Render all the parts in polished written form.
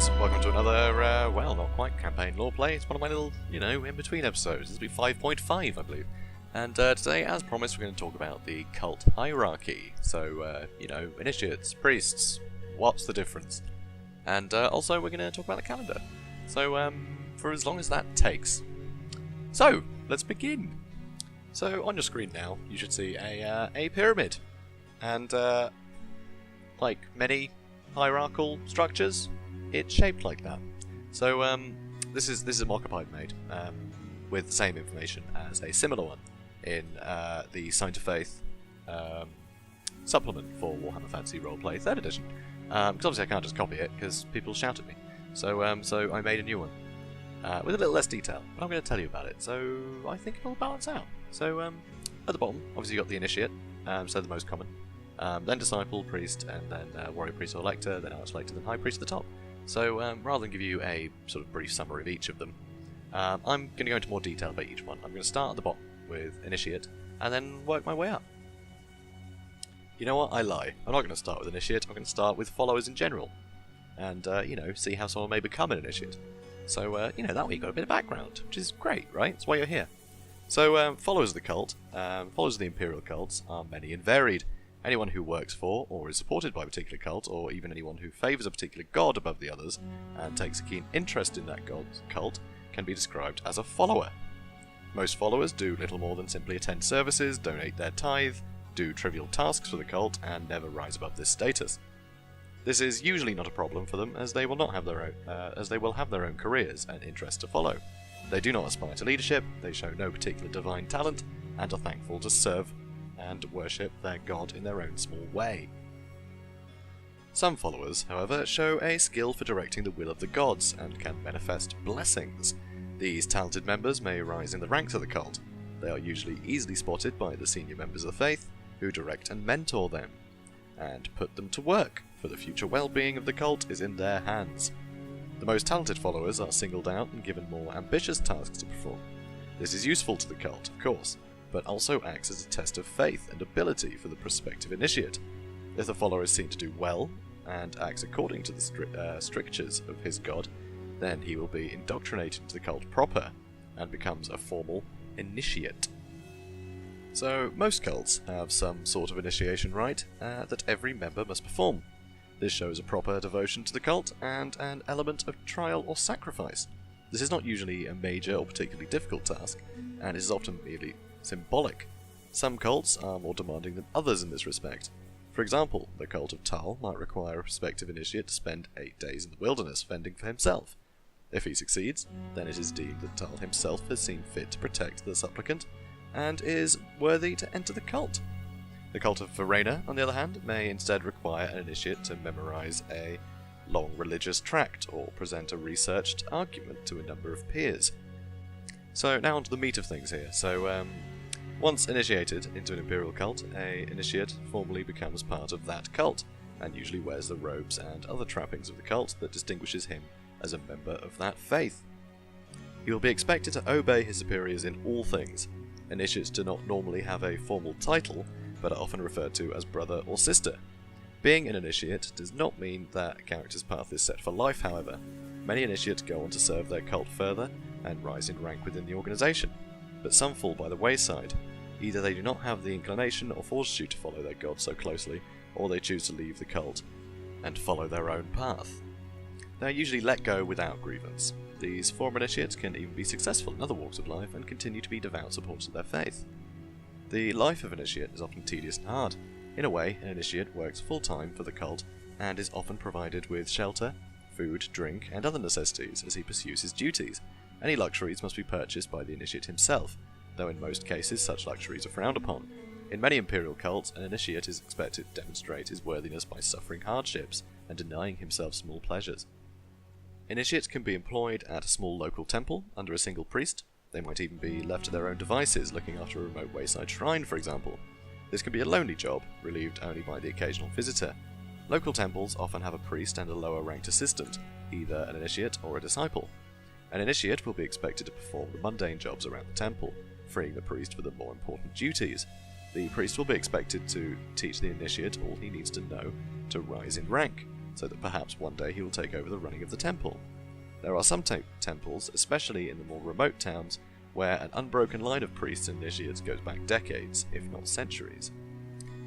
guys, welcome to another, well, not quite campaign lore play. It's one of my little, in-between episodes. This will be 5.5, I believe. And today, as promised, we're going to talk about the cult hierarchy. So, initiates, priests, what's the difference? And also, we're going to talk about the calendar. So, for as long as that takes. So, let's begin. So, on your screen now, you should see a pyramid. And, like many hierarchical structures, it's shaped like that. So this is a mock-up I've made with the same information as a similar one in the Sign to Faith supplement for Warhammer Fantasy Roleplay 3rd edition. Because obviously I can't just copy it because people shout at me. So I made a new one with a little less detail, but I'm going to tell you about it. So I think it'll balance out. So at the bottom, obviously you got the initiate, so the most common. Then Disciple, Priest, and then Warrior, Priest, or Lector, then Arch-Lector, then High Priest at the top. So rather than give you a sort of brief summary of each of them, I'm going to go into more detail about each one. I'm going to start at the bottom with Initiate, and then work my way up. You know what? I lie. I'm not going to start with Initiate, I'm going to start with followers in general. And, see how someone may become an Initiate. So, that way you've got a bit of background, which is great, right? That's why you're here. So, followers of the cult, followers of the Imperial cults, are many and varied. Anyone who works for, or is supported by a particular cult, or even anyone who favours a particular god above the others, and takes a keen interest in that god's cult, can be described as a follower. Most followers do little more than simply attend services, donate their tithe, do trivial tasks for the cult, and never rise above this status. This is usually not a problem for them, as they will not have their own, as they will have their own careers and interests to follow. They do not aspire to leadership, they show no particular divine talent, and are thankful to serve and worship their god in their own small way. Some followers, however, show a skill for directing the will of the gods and can manifest blessings. These talented members may rise in the ranks of the cult. They are usually easily spotted by the senior members of the faith, who direct and mentor them, and put them to work, for the future well-being of the cult is in their hands. The most talented followers are singled out and given more ambitious tasks to perform. This is useful to the cult, of course, but also acts as a test of faith and ability for the prospective initiate. If the follower is seen to do well, and acts according to the strictures of his god, then he will be indoctrinated into the cult proper, and becomes a formal initiate. So, most cults have some sort of initiation rite that every member must perform. This shows a proper devotion to the cult, and an element of trial or sacrifice. This is not usually a major or particularly difficult task, and is often merely symbolic. Some cults are more demanding than others in this respect. For example, the cult of Tal might require a prospective initiate to spend 8 days in the wilderness fending for himself. If he succeeds, then it is deemed that Tal himself has seen fit to protect the supplicant, and is worthy to enter the cult. The cult of Verena, on the other hand, may instead require an initiate to memorize a long religious tract, or present a researched argument to a number of peers. So now on to the meat of things here. So once initiated into an Imperial cult, an initiate formally becomes part of that cult, and usually wears the robes and other trappings of the cult that distinguishes him as a member of that faith. He will be expected to obey his superiors in all things. Initiates do not normally have a formal title, but are often referred to as brother or sister. Being an initiate does not mean that a character's path is set for life, however. Many initiates go on to serve their cult further, and rise in rank within the organisation, but some fall by the wayside. Either they do not have the inclination or fortitude to follow their god so closely, or they choose to leave the cult and follow their own path. They are usually let go without grievance. These former initiates can even be successful in other walks of life and continue to be devout supporters of their faith. The life of an initiate is often tedious and hard. In a way, an initiate works full-time for the cult and is often provided with shelter, food, drink, and other necessities as he pursues his duties. Any luxuries must be purchased by the initiate himself, though in most cases such luxuries are frowned upon. In many Imperial cults, an initiate is expected to demonstrate his worthiness by suffering hardships and denying himself small pleasures. Initiates can be employed at a small local temple under a single priest. They might even be left to their own devices, looking after a remote wayside shrine, for example. This can be a lonely job, relieved only by the occasional visitor. Local temples often have a priest and a lower-ranked assistant, either an initiate or a disciple. An initiate will be expected to perform the mundane jobs around the temple, freeing the priest for the more important duties. The priest will be expected to teach the initiate all he needs to know to rise in rank. so that perhaps one day he will take over the running of the temple. There are some temples, especially in the more remote towns, where an unbroken line of priests and initiates goes back decades, if not centuries.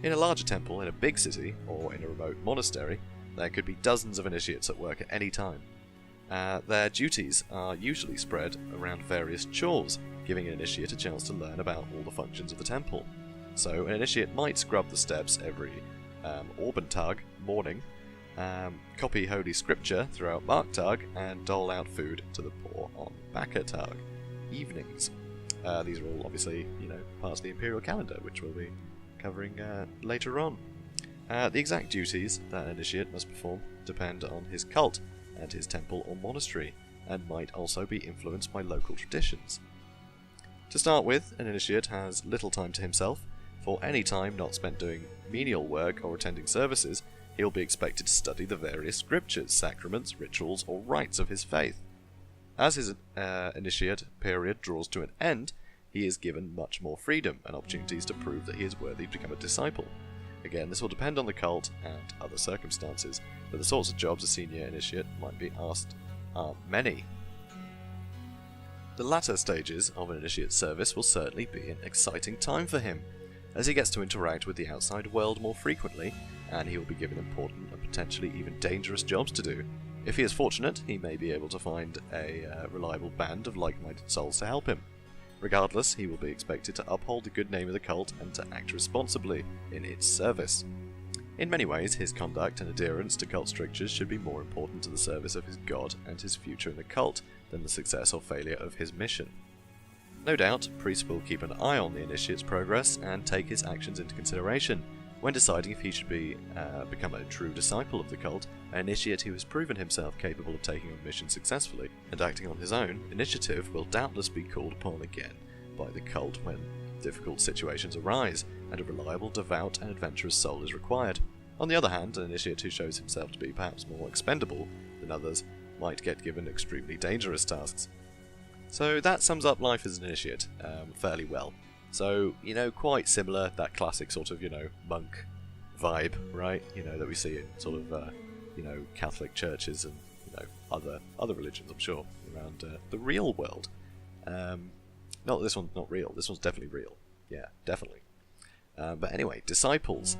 In a larger temple in a big city, or in a remote monastery, there could be dozens of initiates at work at any time. Their duties are usually spread around various chores, giving an initiate a chance to learn about all the functions of the temple. So an initiate might scrub the steps every Orbentag morning, copy holy scripture throughout Marktag, and dole out food to the poor on Bakkertag evenings. These are all obviously, parts of the Imperial calendar, which we'll be covering later on. The exact duties that an initiate must perform depend on his cult and his temple or monastery, and might also be influenced by local traditions. To start with, an initiate has little time to himself. For any time not spent doing menial work or attending services, he will be expected to study the various scriptures, sacraments, rituals, or rites of his faith. As his initiate period draws to an end, he is given much more freedom and opportunities to prove that he is worthy to become a disciple. Again, this will depend on the cult and other circumstances, but the sorts of jobs a senior initiate might be asked are many. The latter stages of an initiate's service will certainly be an exciting time for him, as he gets to interact with the outside world more frequently, and he will be given important and potentially even dangerous jobs to do. If he is fortunate, he may be able to find a reliable band of like-minded souls to help him. Regardless, he will be expected to uphold the good name of the cult and to act responsibly in its service. In many ways, his conduct and adherence to cult strictures should be more important to the service of his god and his future in the cult than the success or failure of his mission. No doubt, priests will keep an eye on the initiate's progress and take his actions into consideration when deciding if he should become a true disciple of the cult. An initiate who has proven himself capable of taking on missions successfully and acting on his own initiative will doubtless be called upon again by the cult when difficult situations arise and a reliable, devout, and adventurous soul is required. On the other hand, an initiate who shows himself to be perhaps more expendable than others might get given extremely dangerous tasks. So that sums up life as an initiate fairly well. So, quite similar, that classic sort of, monk vibe, right? That we see in sort of, Catholic churches and, other religions, I'm sure, around the real world. Not this one's not real, this one's definitely real. Yeah, definitely. But anyway, disciples.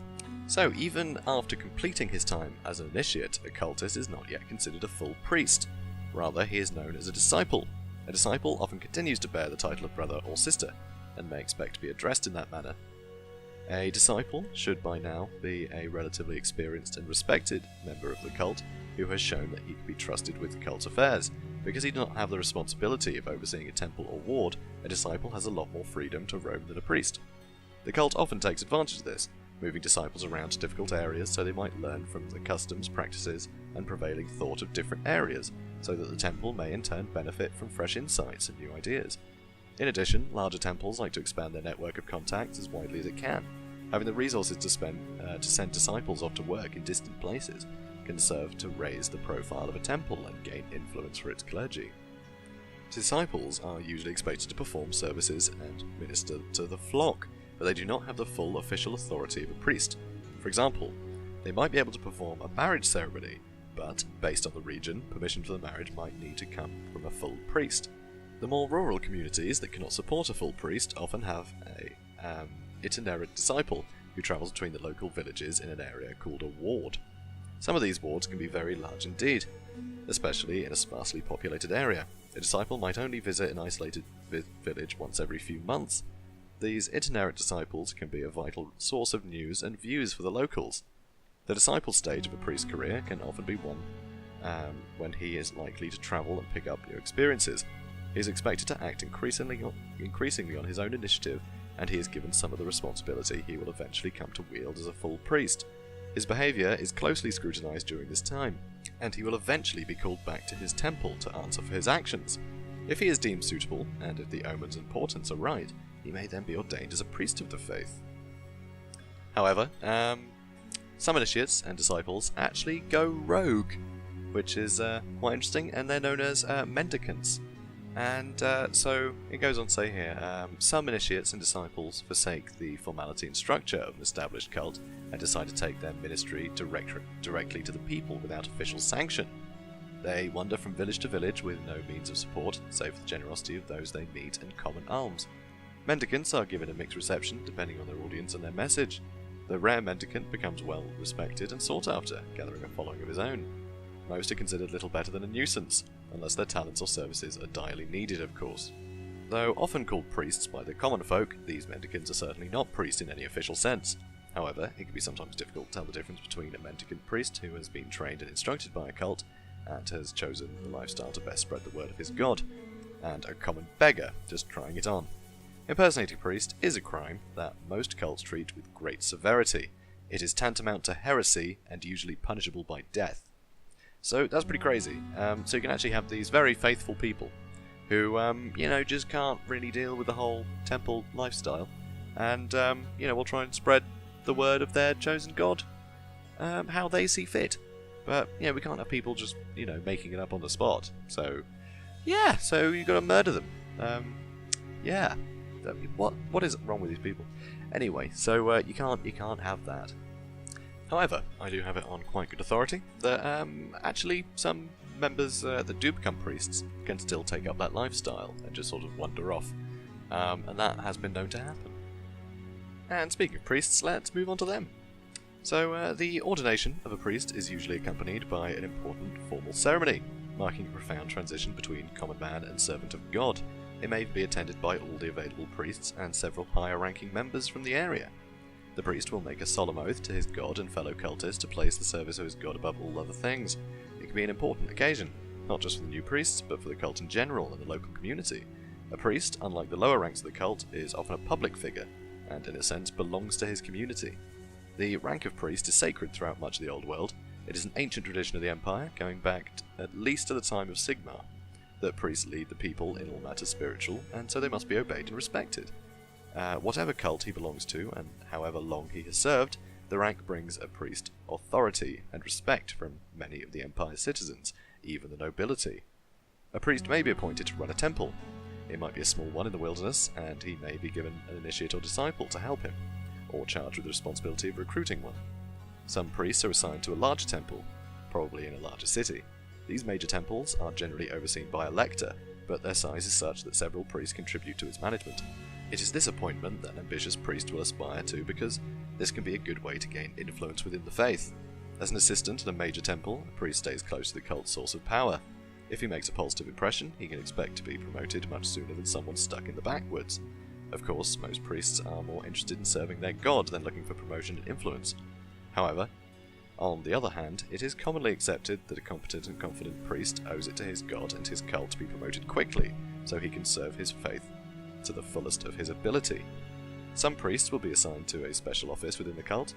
So, even after completing his time as an initiate, a cultist is not yet considered a full priest. Rather, he is known as a disciple. A disciple often continues to bear the title of brother or sister, and may expect to be addressed in that manner. A disciple should by now be a relatively experienced and respected member of the cult who has shown that he can be trusted with cult affairs. Because he does not have the responsibility of overseeing a temple or ward, a disciple has a lot more freedom to roam than a priest. The cult often takes advantage of this, moving disciples around to difficult areas so they might learn from the customs, practices, and prevailing thought of different areas, so that the temple may in turn benefit from fresh insights and new ideas. In addition, larger temples like to expand their network of contacts as widely as it can. Having the resources to send disciples off to work in distant places can serve to raise the profile of a temple and gain influence for its clergy. Disciples are usually expected to perform services and minister to the flock, but they do not have the full official authority of a priest. For example, they might be able to perform a marriage ceremony, but, based on the region, permission for the marriage might need to come from a full priest. The more rural communities that cannot support a full priest often have a itinerant disciple who travels between the local villages in an area called a ward. Some of these wards can be very large indeed, especially in a sparsely populated area. A disciple might only visit an isolated village once every few months. These itinerant disciples can be a vital source of news and views for the locals. The disciple stage of a priest's career can often be one when he is likely to travel and pick up new experiences. He is expected to act increasingly on his own initiative, and he is given some of the responsibility he will eventually come to wield as a full priest. His behaviour is closely scrutinised during this time, and he will eventually be called back to his temple to answer for his actions. If he is deemed suitable, and if the omens and portents are right, he may then be ordained as a priest of the faith. However, some initiates and disciples actually go rogue, which is quite interesting, and they're known as mendicants. And so it goes on to say here, some initiates and disciples forsake the formality and structure of an established cult and decide to take their ministry directly to the people without official sanction. They wander from village to village with no means of support, save for the generosity of those they meet and common alms. Mendicants are given a mixed reception depending on their audience and their message. The rare mendicant becomes well respected and sought after, gathering a following of his own. Most are considered little better than a nuisance, unless their talents or services are direly needed, of course. Though often called priests by the common folk, these mendicants are certainly not priests in any official sense. However, it can be sometimes difficult to tell the difference between a mendicant priest who has been trained and instructed by a cult and has chosen the lifestyle to best spread the word of his god, and a common beggar just trying it on. Impersonating a priest is a crime that most cults treat with great severity. It is tantamount to heresy and usually punishable by death. So that's pretty crazy. So you can actually have these very faithful people who, just can't really deal with the whole temple lifestyle, and will try and spread the word of their chosen god how they see fit. But we can't have people just making it up on the spot. So so you got to murder them. What is wrong with these people? Anyway, so you can't have that. However, I do have it on quite good authority that actually some members that do become priests can still take up that lifestyle and just sort of wander off, and that has been known to happen. And speaking of priests, let's move on to them. So the ordination of a priest is usually accompanied by an important formal ceremony, marking a profound transition between common man and servant of God. It may be attended by all the available priests and several higher-ranking members from the area. The priest will make a solemn oath to his god and fellow cultists to place the service of his god above all other things. It can be an important occasion, not just for the new priests, but for the cult in general and the local community. A priest, unlike the lower ranks of the cult, is often a public figure, and in a sense belongs to his community. The rank of priest is sacred throughout much of the old world. It is an ancient tradition of the Empire, going back at least to the time of Sigmar, that priests lead the people in all matters spiritual, and so they must be obeyed and respected. Whatever cult he belongs to, and however long he has served, the rank brings a priest authority and respect from many of the Empire's citizens, even the nobility. A priest may be appointed to run a temple. It might be a small one in the wilderness, and he may be given an initiate or disciple to help him, or charged with the responsibility of recruiting one. Some priests are assigned to a larger temple, probably in a larger city. These major temples are generally overseen by a lector, but their size is such that several priests contribute to its management. It is this appointment that an ambitious priest will aspire to, because this can be a good way to gain influence within the faith. As an assistant at a major temple, a priest stays close to the cult's source of power. If he makes a positive impression, he can expect to be promoted much sooner than someone stuck in the backwoods. Of course, most priests are more interested in serving their god than looking for promotion and influence. However, on the other hand, it is commonly accepted that a competent and confident priest owes it to his god and his cult to be promoted quickly, so he can serve his faith to the fullest of his ability. Some priests will be assigned to a special office within the cult,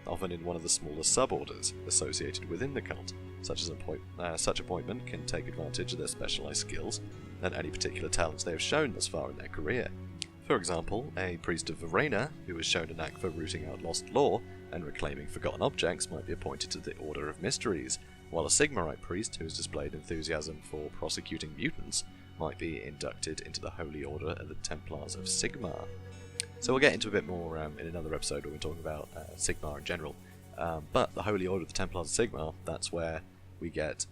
often in one of the smaller sub-orders associated within the cult. Such appointment can take advantage of their specialized skills and any particular talents they have shown thus far in their career. For example, a priest of Verena, who has shown a knack for rooting out lost lore and reclaiming forgotten objects, might be appointed to the Order of Mysteries, while a Sigmarite priest who has displayed enthusiasm for prosecuting mutants might be inducted into the Holy Order of the Templars of Sigmar. So we'll get into a bit more in another episode when we're talking about Sigmar in general. But the Holy Order of the Templars of Sigmar, that's where we get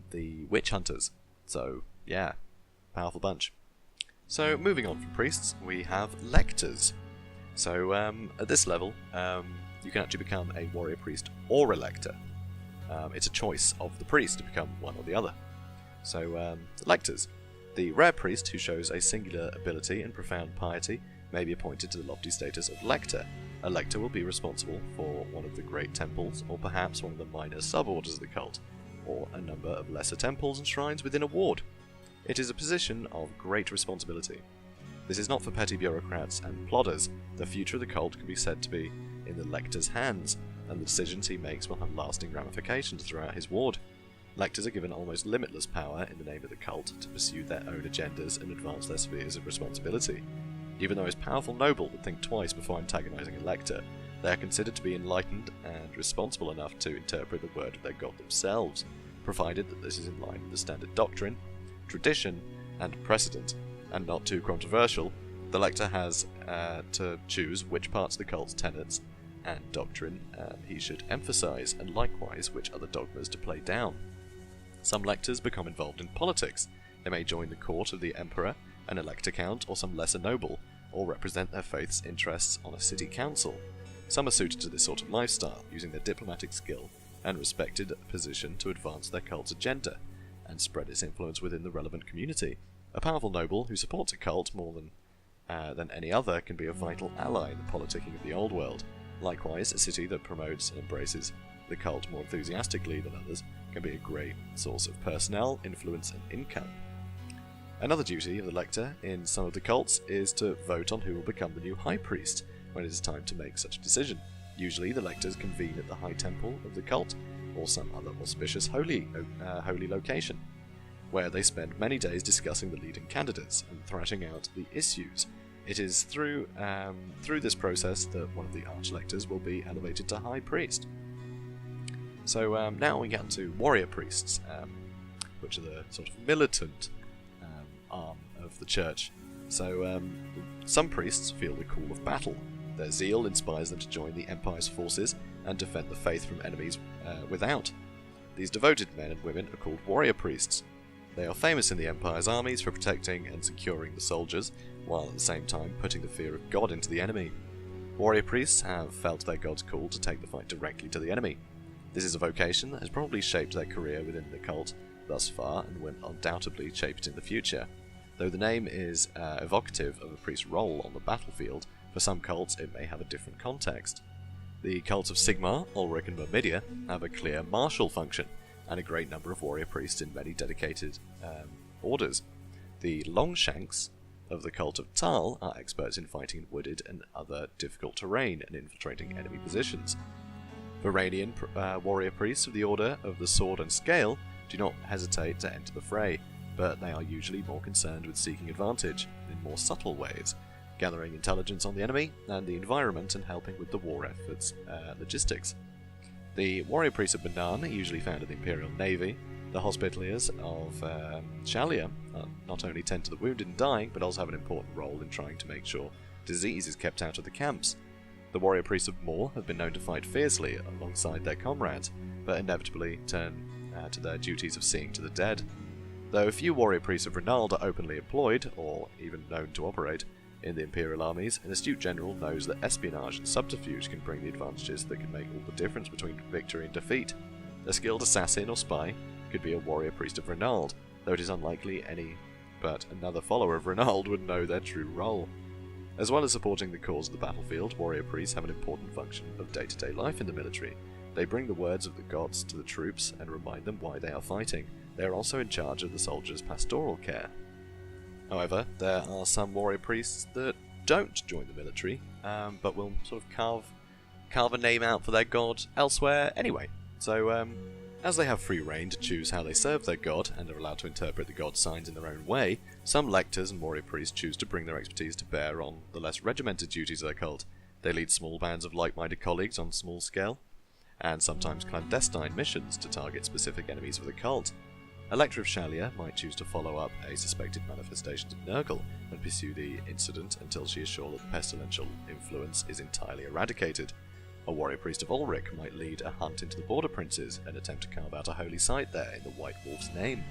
the Witch Hunters. So, yeah, powerful bunch. So, moving on from priests, we have lectors. So, at this level, you can actually become a warrior priest or a lector. It's a choice of the priest to become one or the other. So, lectors. The rare priest who shows a singular ability and profound piety may be appointed to the lofty status of lector. A lector will be responsible for one of the great temples, or perhaps one of the minor sub-orders of the cult, or a number of lesser temples and shrines within a ward. It is a position of great responsibility. This is not for petty bureaucrats and plodders. The future of the cult can be said to be in the lector's hands, and the decisions he makes will have lasting ramifications throughout his ward. Lectors are given almost limitless power in the name of the cult to pursue their own agendas and advance their spheres of responsibility. Even though his powerful noble would think twice before antagonizing a lector, they are considered to be enlightened and responsible enough to interpret the word of their god themselves, provided that this is in line with the standard doctrine, tradition, and precedent, and not too controversial, the Lector has to choose which parts of the cult's tenets and doctrine he should emphasize, and likewise which other dogmas to play down. Some Lectors become involved in politics. They may join the court of the Emperor, an elector count, or some lesser noble, or represent their faith's interests on a city council. Some are suited to this sort of lifestyle, using their diplomatic skill and respected position to advance their cult's agenda and spread its influence within the relevant community. A powerful noble who supports a cult more than any other can be a vital ally in the politicking of the old world. Likewise, a city that promotes and embraces the cult more enthusiastically than others can be a great source of personnel, influence, and income. Another duty of the Lector in some of the cults is to vote on who will become the new High Priest when it is time to make such a decision. Usually the Lectors convene at the High Temple of the cult, or some other auspicious holy location, where they spend many days discussing the leading candidates and thrashing out the issues. It is through this process that one of the Archlectors will be elevated to High Priest. So now we get into Warrior Priests, which are the sort of militant arm of the church. So some priests feel the call of battle. Their zeal inspires them to join the Empire's forces and defend the faith from enemies without. These devoted men and women are called warrior priests. They are famous in the Empire's armies for protecting and securing the soldiers, while at the same time putting the fear of God into the enemy. Warrior priests have felt their God's call to take the fight directly to the enemy. This is a vocation that has probably shaped their career within the cult thus far and will undoubtedly shape it in the future. Though the name is evocative of a priest's role on the battlefield, for some cults it may have a different context. The cults of Sigmar, Ulrich and Myrmidia have a clear martial function, and a great number of warrior priests in many dedicated orders. The Longshanks of the cult of Tal are experts in fighting in wooded and other difficult terrain and infiltrating enemy positions. Varanian warrior priests of the Order of the Sword and Scale do not hesitate to enter the fray, but they are usually more concerned with seeking advantage in more subtle ways, gathering intelligence on the enemy and the environment and helping with the war effort's logistics. The warrior priests of Banan are usually found in the Imperial Navy. The Hospitaliers of Shalia not only tend to the wounded and dying, but also have an important role in trying to make sure disease is kept out of the camps. The warrior priests of Moor have been known to fight fiercely alongside their comrades, but inevitably turn to their duties of seeing to the dead. Though few warrior priests of Renald are openly employed, or even known to operate, in the Imperial armies, an astute general knows that espionage and subterfuge can bring the advantages that can make all the difference between victory and defeat. A skilled assassin or spy could be a warrior priest of Renald, though it is unlikely any but another follower of Renald would know their true role. As well as supporting the cause of the battlefield, warrior priests have an important function of day-to-day life in the military. They bring the words of the gods to the troops and remind them why they are fighting. They are also in charge of the soldiers' pastoral care. However, there are some warrior priests that don't join the military, but will sort of carve a name out for their god elsewhere anyway. So, as they have free reign to choose how they serve their god, and are allowed to interpret the god's signs in their own way, some lectors and warrior priests choose to bring their expertise to bear on the less regimented duties of their cult. They lead small bands of like-minded colleagues on a small scale, and sometimes clandestine missions to target specific enemies of the cult. A lector of Shalia might choose to follow up a suspected manifestation of Nurgle and pursue the incident until she is sure that the pestilential influence is entirely eradicated. A warrior priest of Ulrich might lead a hunt into the Border Princes and attempt to carve out a holy site there in the White Wolf's name.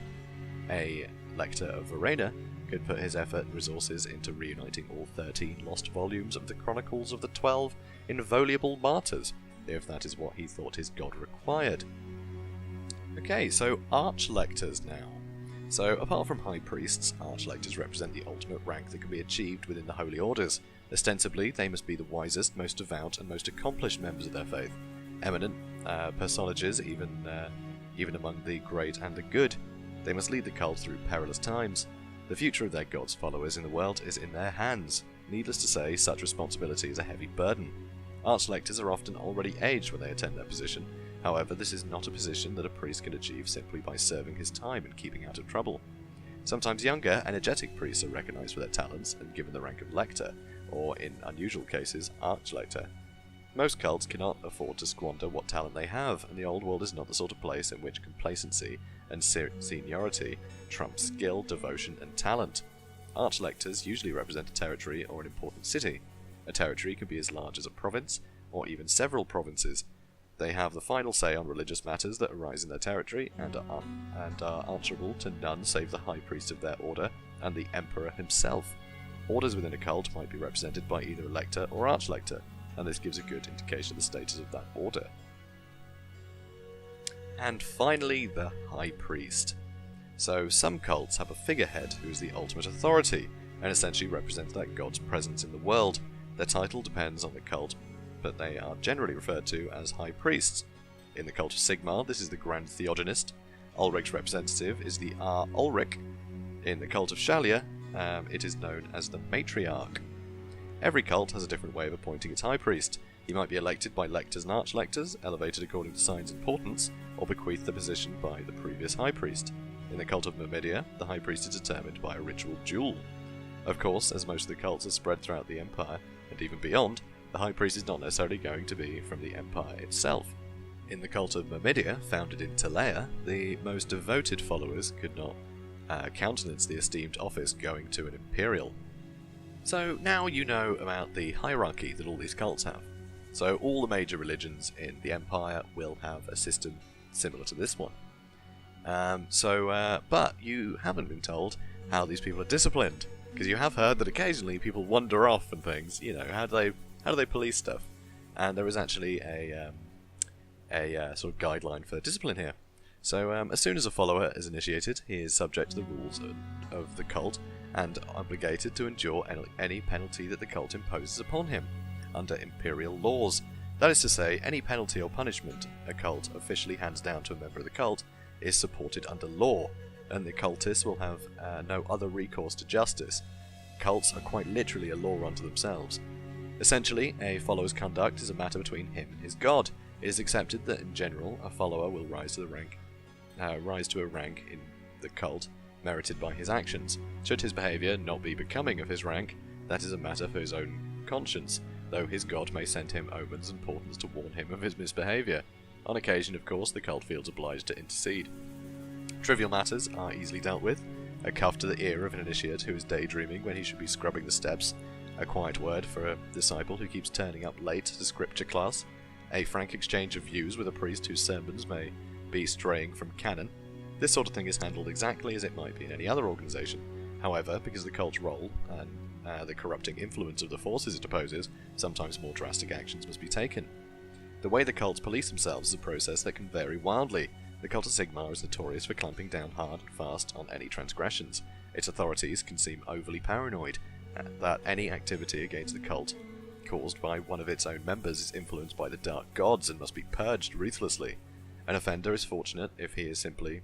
A lector of Verena could put his effort and resources into reuniting all 13 lost volumes of the Chronicles of the 12 Inviolable Martyrs, if that is what he thought his god required. Okay, so Archlectors now. So, apart from High Priests, Archlectors represent the ultimate rank that can be achieved within the Holy Orders. Ostensibly, they must be the wisest, most devout, and most accomplished members of their faith. Eminent personages, even among the great and the good. They must lead the cult through perilous times. The future of their god's followers in the world is in their hands. Needless to say, such responsibility is a heavy burden. Archlectors are often already aged when they attain their position. However, this is not a position that a priest can achieve simply by serving his time and keeping out of trouble. Sometimes younger, energetic priests are recognized for their talents and given the rank of lector, or in unusual cases, archlector. Most cults cannot afford to squander what talent they have, and the old world is not the sort of place in which complacency and seniority trump skill, devotion, and talent. Archlectors usually represent a territory or an important city. A territory can be as large as a province, or even several provinces. They have the final say on religious matters that arise in their territory, and are answerable to none save the high priest of their order, and the emperor himself. Orders within a cult might be represented by either a lector or archlector, and this gives a good indication of the status of that order. And finally, the high priest. So some cults have a figurehead who is the ultimate authority, and essentially represents that god's presence in the world. Their title depends on the cult, but they are generally referred to as high priests. In the cult of Sigmar, this is the Grand Theogonist. Ulrich's representative is the Ulrich. In the cult of Shalia, it is known as the Matriarch. Every cult has a different way of appointing its high priest. He might be elected by lectors and archlectors, elevated according to sign's importance, or bequeathed the position by the previous high priest. In the cult of Myrmidia, the high priest is determined by a ritual duel. Of course, as most of the cults are spread throughout the Empire, and even beyond, the high priest is not necessarily going to be from the Empire itself. In the cult of Myrmidia, founded in Telea, the most devoted followers could not countenance the esteemed office going to an Imperial. So now you know about the hierarchy that all these cults have. So all the major religions in the Empire will have a system similar to this one. But you haven't been told how these people are disciplined, because you have heard that occasionally people wander off and things. You know, how do they police stuff? And there is actually a sort of guideline for discipline here. So as soon as a follower is initiated, he is subject to the rules of the cult and obligated to endure any penalty that the cult imposes upon him under Imperial laws. That is to say, any penalty or punishment a cult officially hands down to a member of the cult is supported under law, and the cultists will have no other recourse to justice. Cults are quite literally a law unto themselves. Essentially, a follower's conduct is a matter between him and his god. It is accepted that in general a follower will rise to a rank in the cult merited by his actions. Should his behaviour not be becoming of his rank, that is a matter for his own conscience, though his god may send him omens and portents to warn him of his misbehaviour. On occasion, of course, the cult feels obliged to intercede. Trivial matters are easily dealt with. A cuff to the ear of an initiate who is daydreaming when he should be scrubbing the steps, a quiet word for a disciple who keeps turning up late to scripture class, a frank exchange of views with a priest whose sermons may be straying from canon. This sort of thing is handled exactly as it might be in any other organisation. However, because of the cult's role and the corrupting influence of the forces it opposes, sometimes more drastic actions must be taken. The way the cults police themselves is a process that can vary wildly. The cult of Sigmar is notorious for clamping down hard and fast on any transgressions. Its authorities can seem overly paranoid that any activity against the cult caused by one of its own members is influenced by the dark gods and must be purged ruthlessly. An offender is fortunate if he is simply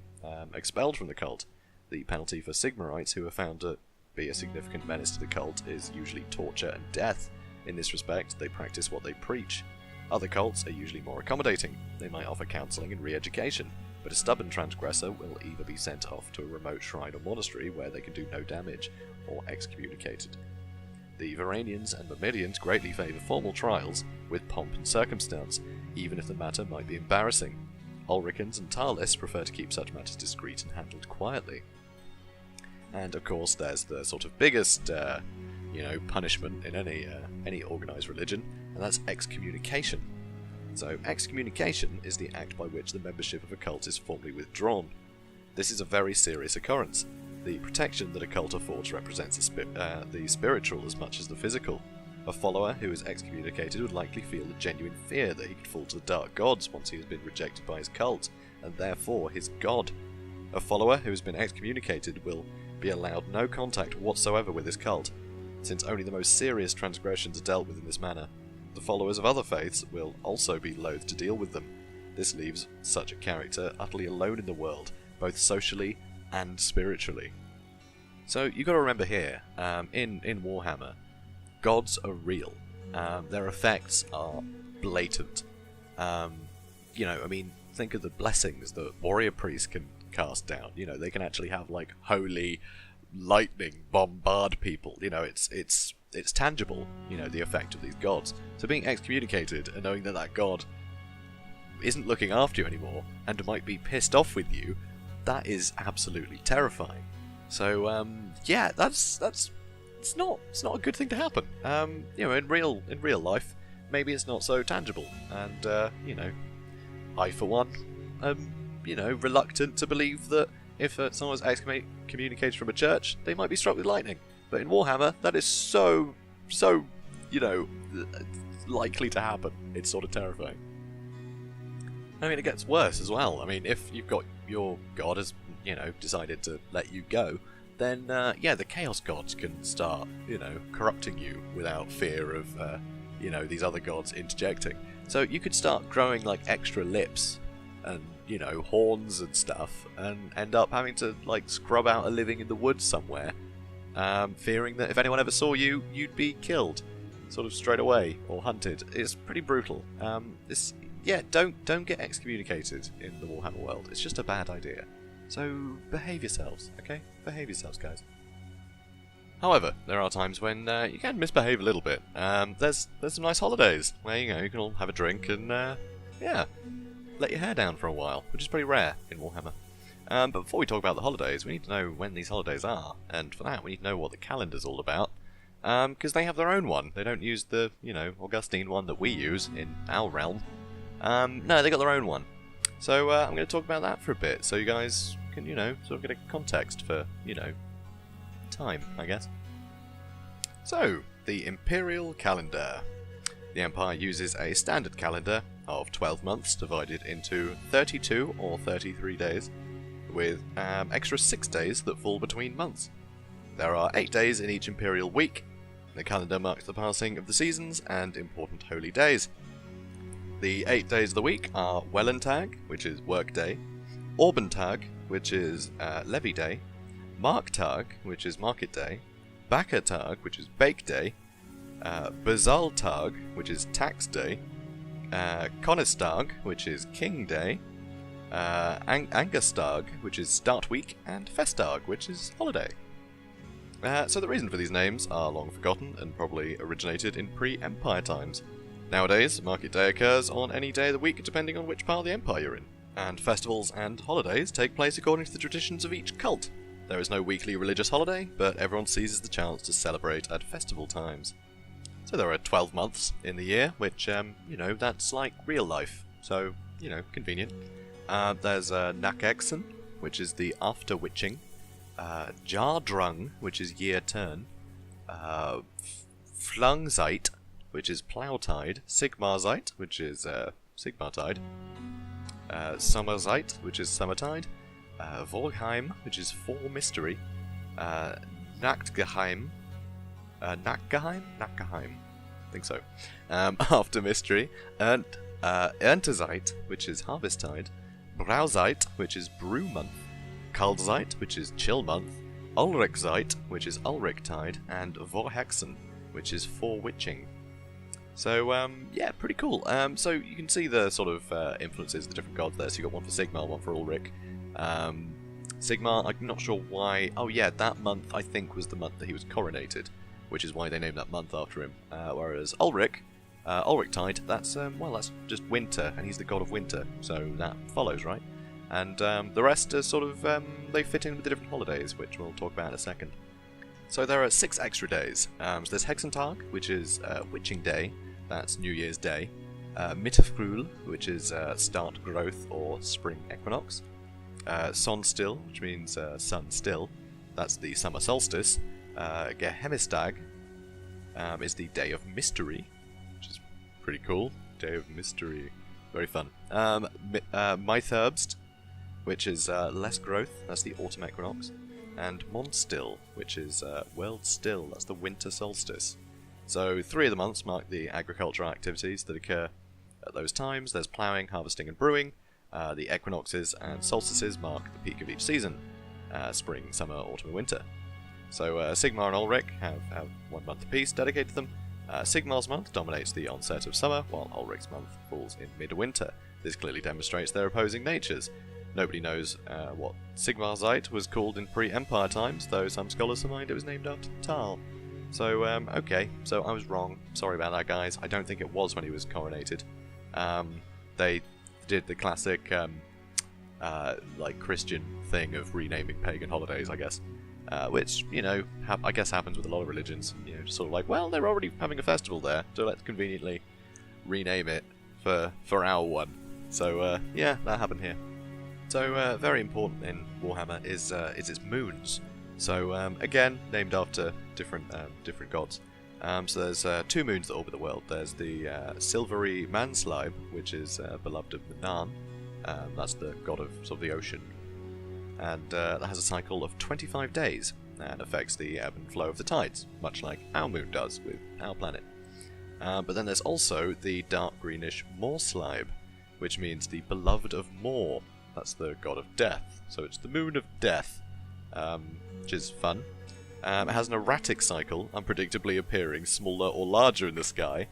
expelled from the cult. The penalty for Sigmarites who are found to be a significant menace to the cult is usually torture and death. In this respect, they practice what they preach. Other cults are usually more accommodating. They might offer counselling and re-education, but a stubborn transgressor will either be sent off to a remote shrine or monastery where they can do no damage, or excommunicated. The Varanians and Myrmidians greatly favour formal trials with pomp and circumstance, even if the matter might be embarrassing. Ulrichans and Tarlists prefer to keep such matters discreet and handled quietly. And of course there's the sort of biggest punishment in any organised religion, and that's excommunication. So excommunication is the act by which the membership of a cult is formally withdrawn. This is a very serious occurrence. The protection that a cult affords represents the spiritual as much as the physical. A follower who is excommunicated would likely feel a genuine fear that he could fall to the dark gods once he has been rejected by his cult, and therefore his god. A follower who has been excommunicated will be allowed no contact whatsoever with his cult, since only the most serious transgressions are dealt with in this manner. The followers of other faiths will also be loath to deal with them. This leaves such a character utterly alone in the world, both socially and spiritually. So you've got to remember here, in Warhammer, gods are real. Their effects are blatant. Think of the blessings that warrior priests can cast down. They can actually have like holy lightning bombard people. It's it's tangible, you know, the effect of these gods. So being excommunicated and knowing that that god isn't looking after you anymore and might be pissed off with you, that is absolutely terrifying. So yeah, that's it's not a good thing to happen. You know, in real life, maybe it's not so tangible, and you know, I for one am, you know, reluctant to believe that if someone's excommunicated from a church, they might be struck with lightning. But in Warhammer, that is so, you know, likely to happen. It's sort of terrifying. I mean, it gets worse as well. I mean, if you've got your god has, you know, decided to let you go, then, yeah, the Chaos Gods can start, you know, corrupting you without fear of, you know, these other gods interjecting. So you could start growing, like, extra lips and, you know, horns and stuff, and end up having to, like, scrub out a living in the woods somewhere, fearing that if anyone ever saw you, you'd be killed, sort of straight away, or hunted. It's pretty brutal. Yeah, don't get excommunicated in the Warhammer world. It's just a bad idea. So behave yourselves, okay? Behave yourselves, guys. However, there are times when you can misbehave a little bit. There's some nice holidays where, you know, you can all have a drink and yeah, let your hair down for a while, which is pretty rare in Warhammer. But before we talk about the holidays, we need to know when these holidays are, and for that we need to know what the calendar's all about, because they have their own one. They don't use the, you know, Augustine one that we use in our realm. No, they got their own one. So I'm going to talk about that for a bit, so you guys can, you know, sort of get a context for, you know, time, I guess. So, the Imperial calendar. The Empire uses a standard calendar of 12 months divided into 32 or 33 days, with extra 6 days that fall between months. There are 8 days in each Imperial week. The calendar marks the passing of the seasons and important holy days. The 8 days of the week are Wellentag, which is work day, Orbentag, which is levy day, Marktag, which is market day, Backertag, which is bake day, Basaltag, which is tax day, Konistag, which is king day, Angastag, which is start week, and Festag, which is holiday. So the reason for these names are long forgotten and probably originated in pre-Empire times. Nowadays, market day occurs on any day of the week depending on which part of the Empire you're in, and festivals and holidays take place according to the traditions of each cult. There is no weekly religious holiday, but everyone seizes the chance to celebrate at festival times. So there are 12 months in the year, which, you know, that's like real life, so, you know, convenient. There's Nakexen, which is the after witching, Jardrung, which is year turn, Flangzeit, which is Plowtide, Sigmarzeit, which is Sigmartide, Sommerzeit, which is Summertide, Volkheim, which is Fall Mystery, Nachtgeheim, Nachtgeheim, I think so, After Mystery, and Erntezeit, which is Harvest Tide, Brauzeit, which is Brew Month, Kaldzeit, which is Chill Month, Ulrichzeit, which is Ulrich Tide, and Vorhexen, which is Forewitching. So, yeah, pretty cool. So you can see the sort of influences of the different gods there. So you got one for Sigmar, one for Ulrich. Sigmar, I'm not sure why. Oh yeah, that month I think was the month that he was coronated, which is why they named that month after him. Whereas Ulrich, Ulrichtide, that's well, that's just winter, and he's the god of winter, so that follows, right? And the rest are sort of they fit in with the different holidays, which we'll talk about in a second. So there are 6 extra days. So there's Hexentag, which is Witching Day, that's New Year's Day. Mitterfrühl, which is start growth or spring equinox. Sonstill, which means sun still, that's the summer solstice. Gehemistag is the Day of Mystery, which is pretty cool. Day of Mystery, very fun. Mytherbst, which is less growth, that's the autumn equinox. And Mondstill, which is World Still, that's the winter solstice. So 3 of the months mark the agricultural activities that occur at those times. There's ploughing, harvesting and brewing. The equinoxes and solstices mark the peak of each season, spring, summer, autumn and winter. So Sigmar and Ulrich have 1 month apiece dedicated to them. Sigmar's month dominates the onset of summer, while Ulrich's month falls in midwinter. This clearly demonstrates their opposing natures. Nobody knows what Sigmarzeit was called in pre-Empire times, though some scholars surmise it was named after Tal. So, okay, so I was wrong. Sorry about that, guys. I don't think it was when he was coronated. They did the classic, like, Christian thing of renaming pagan holidays, I guess. Which, you know, I guess happens with a lot of religions. You know, just sort of like, well, they're already having a festival there, so let's conveniently rename it for our one. So, yeah, that happened here. So, very important in Warhammer is its moons. So, again, named after different gods. So there's 2 moons that orbit the world. There's the silvery Manslime, which is beloved of Manan. That's the god of sort of the ocean. And that has a cycle of 25 days and affects the ebb and flow of the tides, much like our moon does with our planet. But then there's also the dark greenish Morslime, which means the beloved of Mor. That's the god of death. So it's the moon of death, which is fun. It has an erratic cycle, unpredictably appearing smaller or larger in the sky.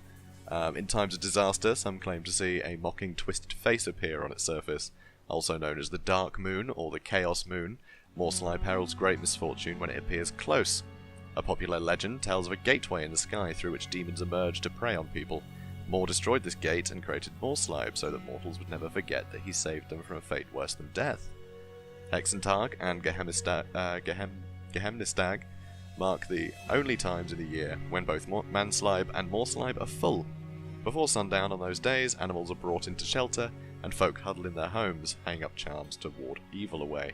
In times of disaster, some claim to see a mocking twisted face appear on its surface. Also known as the Dark Moon or the Chaos Moon, Morslime heralds great misfortune when it appears close. A popular legend tells of a gateway in the sky through which demons emerge to prey on people. Mor destroyed this gate and created Morslime so that mortals would never forget that he saved them from a fate worse than death. Hexentag and Gehemnistag mark the only times in the year when both Manslime and Morslime are full. Before sundown on those days, animals are brought into shelter, and folk huddle in their homes, hanging up charms to ward evil away.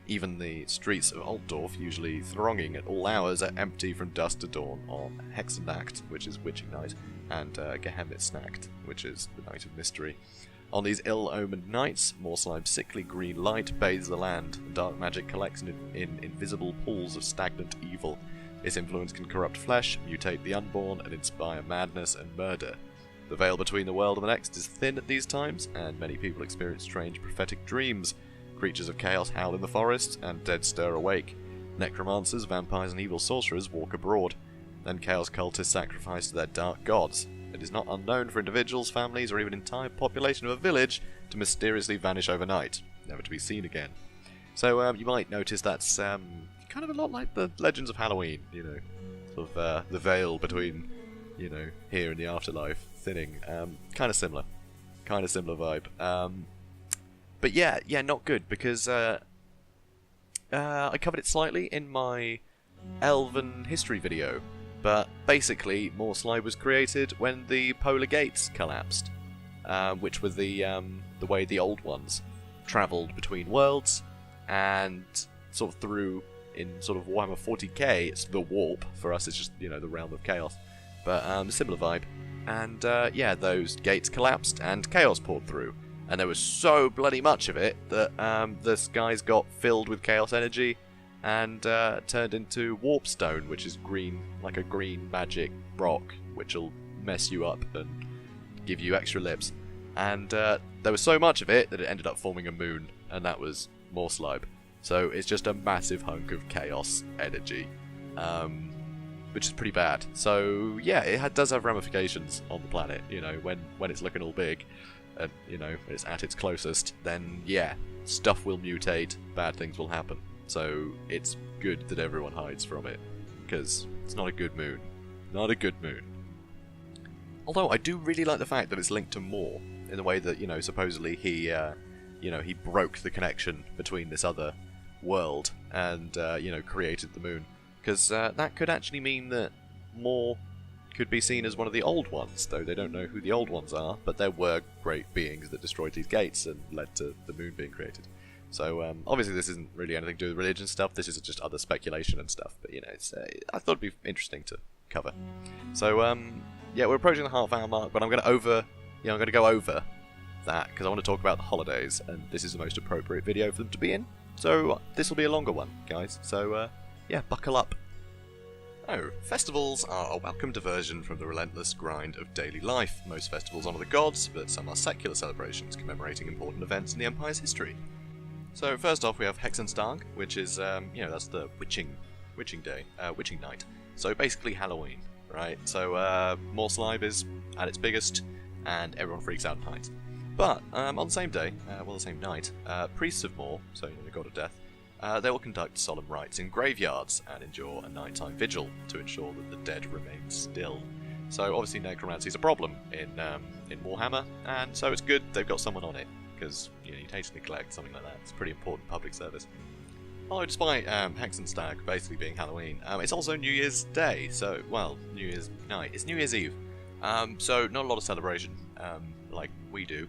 Even the streets of Altdorf, usually thronging at all hours, are empty from dusk to dawn on Hexenacht, which is Witching Night, and Gehemnistnacht, which is the Night of Mystery. On these ill-omened nights, Morslime's sickly green light bathes the land, and dark magic collects in invisible pools of stagnant evil. Its influence can corrupt flesh, mutate the unborn, and inspire madness and murder. The veil between the world and the next is thin at these times, and many people experience strange prophetic dreams. Creatures of chaos howl in the forests, and dead stir awake. Necromancers, vampires, and evil sorcerers walk abroad. Then chaos cultists sacrifice to their dark gods. It is not unknown for individuals, families, or even entire population of a village to mysteriously vanish overnight, never to be seen again. So you might notice that's kind of a lot like the legends of Halloween, you know, sort of the veil between, you know, here and the afterlife thinning. Kind of similar vibe. But yeah, not good, because I covered it slightly in my Elven history video, but basically Morslime was created when the polar gates collapsed, which were the way the old ones travelled between worlds, and sort of through, in sort of Warhammer 40k, it's the warp. For us it's just, you know, the realm of chaos, but similar vibe. And yeah, those gates collapsed and chaos poured through. And there was so bloody much of it that the skies got filled with chaos energy and turned into warpstone, which is green, like a green magic rock, which will mess you up and give you extra lips. And there was so much of it that it ended up forming a moon, and that was Morslime. So it's just a massive hunk of chaos energy, which is pretty bad. So yeah, it does have ramifications on the planet. You know, when it's looking all big, and you know, it's at its closest, then yeah, stuff will mutate, bad things will happen. So it's good that everyone hides from it, because it's not a good moon. Not a good moon. Although I do really like the fact that it's linked to Mor, in the way that, you know, supposedly he, you know, he broke the connection between this other world and, you know, created the moon. Because that could actually mean that Mor could be seen as one of the old ones, though they don't know who the old ones are, but there were great beings that destroyed these gates and led to the moon being created. So obviously this isn't really anything to do with religion stuff, this is just other speculation and stuff, but you know, it's, I thought it'd be interesting to cover. So yeah, we're approaching the half-hour mark, but I'm going to go over that, because I want to talk about the holidays, and this is the most appropriate video for them to be in. So this will be a longer one, guys, so yeah, buckle up. Oh, festivals are a welcome diversion from the relentless grind of daily life. Most festivals honour the gods, but some are secular celebrations commemorating important events in the Empire's history. So first off we have Hexenstag, which is, you know, that's the witching day, witching night. So basically Halloween, right? So Morslime is at its biggest, and everyone freaks out and hides. But on the same day, well, the same night, priests of Mor, so you know, the god of death, they will conduct solemn rites in graveyards and endure a nighttime vigil to ensure that the dead remain still. So obviously necromancy is a problem in Warhammer, and so it's good they've got someone on it, because you'd hate to neglect something like that. It's a pretty important public service. Although despite Hexenstag basically being Halloween, it's also New Year's Day, so, well, New Year's night. It's New Year's Eve, so not a lot of celebration like we do,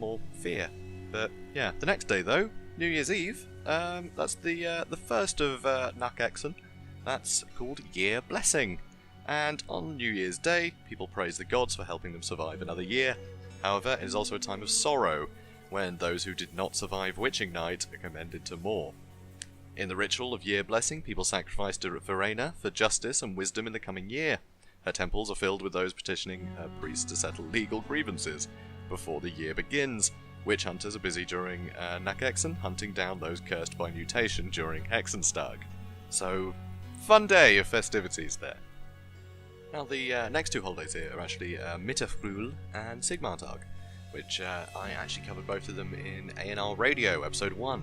more fear. But yeah, the next day though, New Year's Eve, that's the first of Nac-Exen. That's called Year Blessing. And on New Year's Day, people praise the gods for helping them survive another year. However, it is also a time of sorrow, when those who did not survive Witching Night are commended to more. In the ritual of Year Blessing, people sacrifice to Verena for justice and wisdom in the coming year. Her temples are filled with those petitioning her priests to settle legal grievances before the year begins. Witch hunters are busy during Nac-Exen, hunting down those cursed by mutation during Hexenstag. So, fun day of festivities there. Now, the next two holidays here are actually Mitterfrühl and Sigmartag, which I actually covered both of them in A&R Radio, episode 1,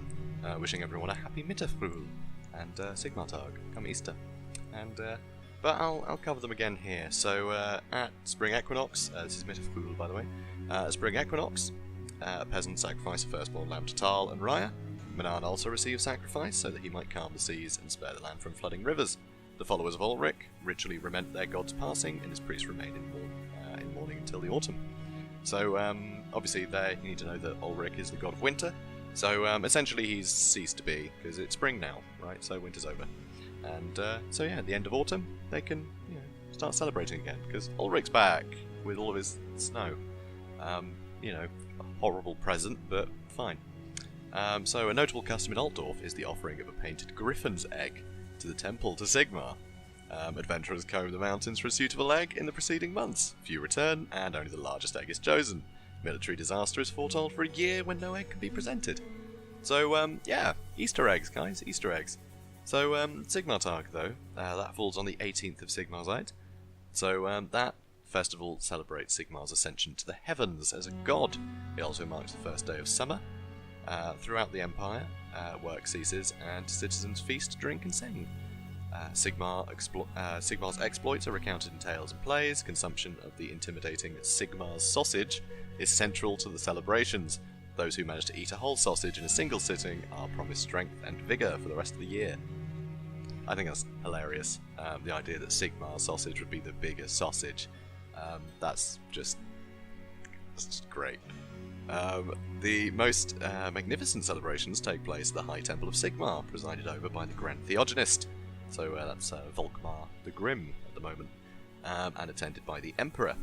wishing everyone a happy Mitterfrühl and Sigmartag, come Easter. And but I'll cover them again here. So at Spring Equinox, this is Mitterfrühl by the way, Spring Equinox, peasants sacrifice a firstborn lamb to Tal and Raya. Manan also receives sacrifice so that he might calm the seas and spare the land from flooding rivers. The followers of Ulrich ritually lament their god's passing, and his priests remain in mourning until the autumn. So, obviously, there you need to know that Ulrich is the god of winter. So, essentially, he's ceased to be because it's spring now, right? So winter's over, and so yeah, at the end of autumn, they can start celebrating again because Ulrich's back with all of his snow. A horrible present, but fine. So, a notable custom in Altdorf is the offering of a painted griffin's egg to the temple to Sigmar. Adventurers comb the mountains for a suitable egg in the preceding months. Few return, and only the largest egg is chosen. Military disaster is foretold for a year when no egg can be presented. So, yeah, Easter eggs, guys, Easter eggs. So, Sigmartag, though, that falls on the 18th of Sigmarzeit. So, that festival celebrates Sigmar's ascension to the heavens as a god. It also marks the first day of summer. Throughout the Empire, work ceases and citizens feast, drink and sing. Sigmar's exploits are recounted in tales and plays. Consumption of the intimidating Sigmar's sausage is central to the celebrations. Those who manage to eat a whole sausage in a single sitting are promised strength and vigour for the rest of the year. I think that's hilarious. The idea that Sigmar's sausage would be the biggest sausage. That's just great. The most magnificent celebrations take place at the High Temple of Sigmar, presided over by the Grand Theogonist. So that's Volkmar the Grim at the moment, and attended by the Emperor.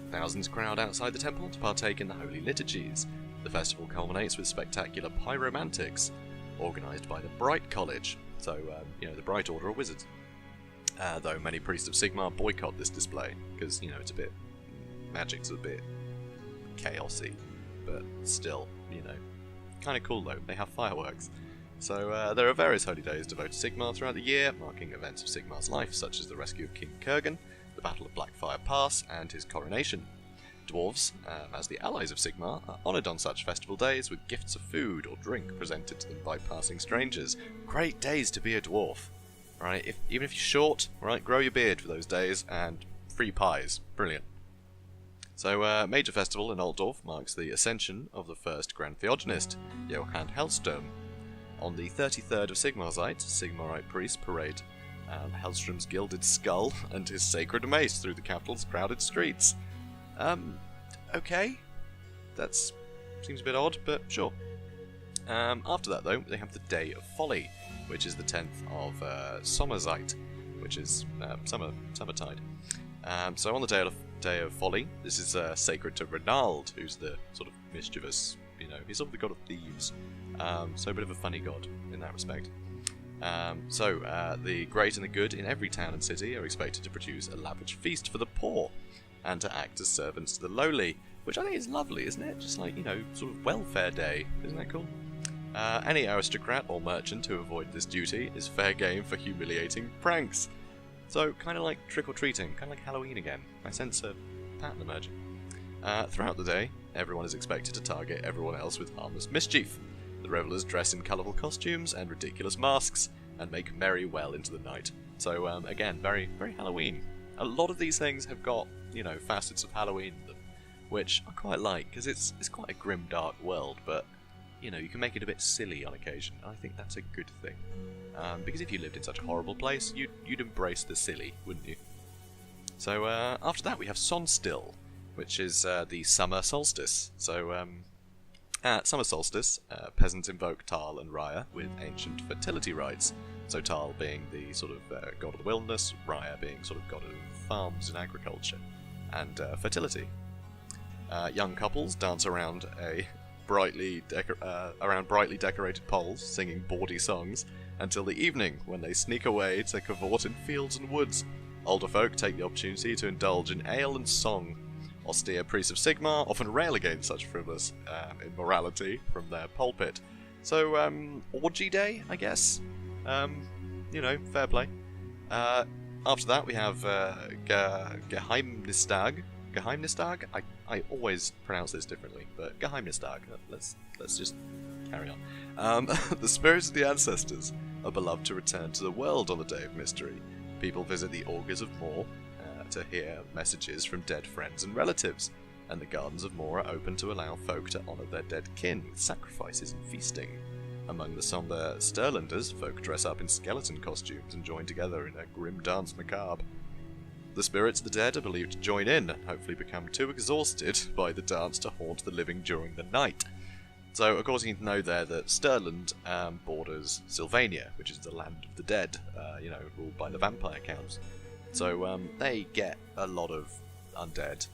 Thousands crowd outside the temple to partake in the holy liturgies. The festival culminates with spectacular pyromantics, organised by the Bright College, so the Bright Order of Wizards. Though many priests of Sigmar boycott this display, because it's a bit... magic's a bit chaosy. But still, kind of cool though, they have fireworks. So there are various holy days devoted to Sigmar throughout the year, marking events of Sigmar's life, such as the rescue of King Kurgan, the Battle of Blackfire Pass, and his coronation. Dwarves, as the allies of Sigmar, are honoured on such festival days with gifts of food or drink presented to them by passing strangers. Great days to be a dwarf, right? Even if you're short, right, grow your beard for those days, and free pies. Brilliant. So, major festival in Altdorf marks the ascension of the first Grand Theogonist, Johann Hellsturm. On the 33rd of Sigmarzeit, Sigmarite priests parade Hellström's gilded skull and his sacred mace through the capital's crowded streets. Okay. That seems a bit odd, but sure. After that, though, they have the Day of Folly, which is the 10th of Sommerzeit, which is summertide. So on the Day of Folly, this is sacred to Renald, who's the sort of mischievous, he's sort of the god of thieves. So a bit of a funny god in that respect. So the great and the good in every town and city are expected to produce a lavish feast for the poor, and to act as servants to the lowly, which I think is lovely, isn't it? Just like, sort of welfare day. Isn't that cool? Any aristocrat or merchant who avoid this duty is fair game for humiliating pranks. So, kind of like trick-or-treating, kind of like Halloween again. I sense a pattern emerging. Throughout the day, everyone is expected to target everyone else with harmless mischief. The revellers dress in colourful costumes and ridiculous masks, and make merry well into the night. So, again, very, very Halloween. A lot of these things have got, you know, facets of Halloween in them, which I quite like, because it's quite a grim, dark world, but, you know, you can make it a bit silly on occasion, and I think that's a good thing. Because if you lived in such a horrible place, you'd embrace the silly, wouldn't you? So, after that we have Sonstill, which is the summer solstice. So, at summer solstice, peasants invoke Tal and Raya with ancient fertility rites. So Tal being the sort of god of the wilderness, Raya being sort of god of farms and agriculture, and fertility. Young couples dance around brightly decorated poles, singing bawdy songs, until the evening, when they sneak away to cavort in fields and woods. Older folk take the opportunity to indulge in ale and song. Austere priests of Sigmar often rail against such frivolous immorality from their pulpit. So, orgy day, I guess? You know, fair play. After that, we have Geheimnistag. Geheimnistag? I always pronounce this differently, but Geheimnistag. Let's just carry on. The spirits of the ancestors are beloved to return to the world on the Day of Mystery. People visit the Augurs of Moor to hear messages from dead friends and relatives, and the Gardens of Moor are open to allow folk to honour their dead kin with sacrifices and feasting. Among the sombre Sterlanders, folk dress up in skeleton costumes and join together in a grim dance macabre. The spirits of the dead are believed to join in and hopefully become too exhausted by the dance to haunt the living during the night. So, of course, you need to know there that Stirland borders Sylvania, which is the land of the dead, you know, ruled by the vampire counts. So, they get a lot of undead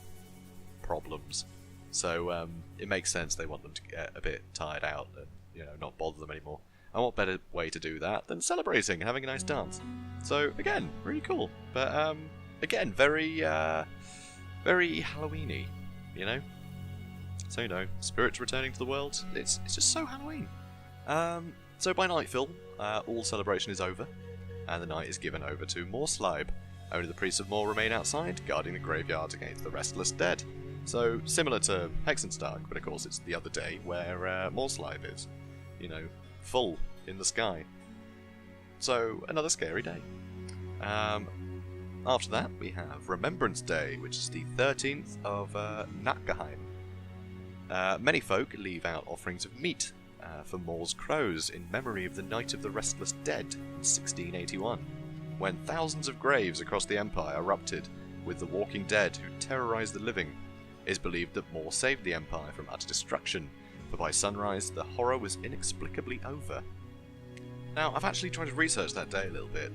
problems. So, it makes sense they want them to get a bit tired out and, you know, not bother them anymore. And what better way to do that than celebrating and having a nice dance? So, again, really cool. But, again, very, very Halloween-y, you know? So, you know, spirits returning to the world, it's just so Halloween. So by nightfall, all celebration is over, and the night is given over to Moorslaib. Only the priests of Moor remain outside, guarding the graveyards against the restless dead. So, similar to Hexenstag, but of course it's the other day where Moorslaib is, you know, full in the sky. So, another scary day. After that, we have Remembrance Day, which is the 13th of Natgaheim. Many folk leave out offerings of meat for Moor's crows in memory of the Night of the Restless Dead in 1681, when thousands of graves across the Empire erupted with the walking dead who terrorised the living. It is believed that Moor saved the Empire from utter destruction, for by sunrise the horror was inexplicably over. Now, I've actually tried to research that day a little bit.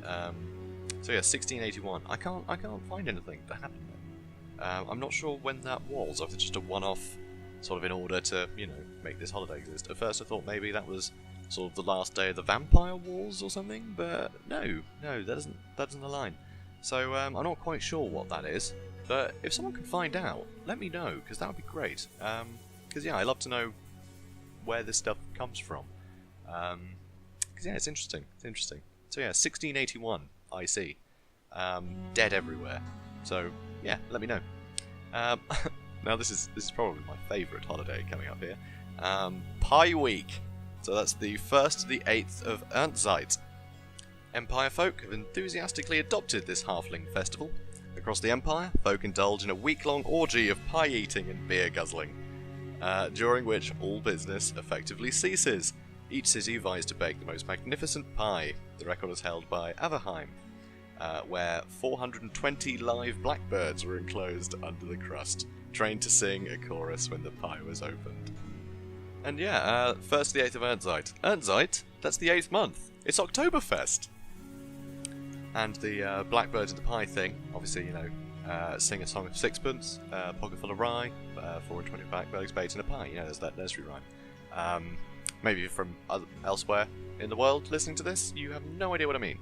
So yeah, 1681. I can't find anything that happened then. I'm not sure when that was, or if it's just a one-off, sort of in order to, you know, make this holiday exist. At first I thought maybe that was sort of the last day of the Vampire Wars or something, but no, that doesn't align. So I'm not quite sure what that is, but if someone can find out, let me know, because that would be great. Because yeah, I love to know where this stuff comes from. Because yeah, it's interesting. So yeah, 1681, I see. Dead everywhere. So yeah, let me know. Now this is probably my favourite holiday coming up here. Pie Week. So that's the 1st to the 8th of Erntzeit. Empire folk have enthusiastically adopted this halfling festival. Across the Empire, folk indulge in a week-long orgy of pie eating and beer guzzling, during which all business effectively ceases. Each city vies to bake the most magnificent pie. The record is held by Averheim, where 420 live blackbirds were enclosed under the crust, trained to sing a chorus when the pie was opened. And yeah, 1st to the 8th of Erntzeit. Erntzeit? That's the 8th month. It's Oktoberfest! And the blackbirds in the pie thing, obviously, you know, sing a song of sixpence, pocket full of rye, 420 blackbirds baked in a pie. You know, there's that nursery rhyme. Maybe you're from elsewhere in the world listening to this, you have no idea what I mean.